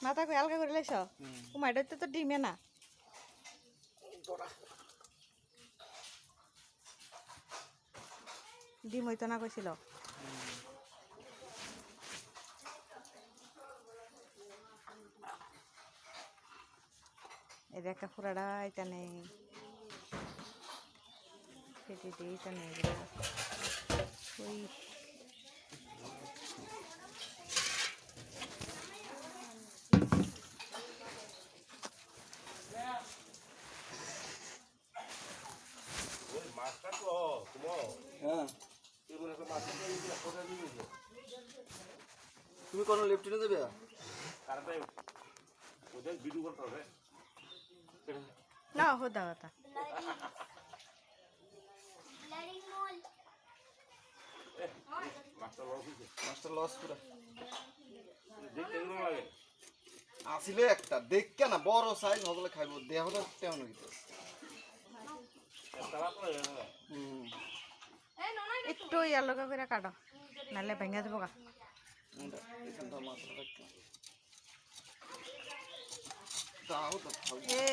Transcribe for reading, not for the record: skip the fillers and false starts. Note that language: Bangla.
মাথা কই হালকা করে লাইছ উমাইটাতে তো ডিমে না ডিম হইতো না কইছিল এই একটা পুরাটা এটা নেই ফেটে দিয়ে এটা নেই ওই তুমি কোন লেফটিনে যাবে না হোদা কথা মাস্টার লস পুরা আসিলে একটা দেখকে না বড় সাইজ হবলে খাইবো দেহটা তেমন হইতো একটু ইয়ালো করে কাটো নালে ভেঙে যাবো গা এখানটা মাথাটা দাও তো এ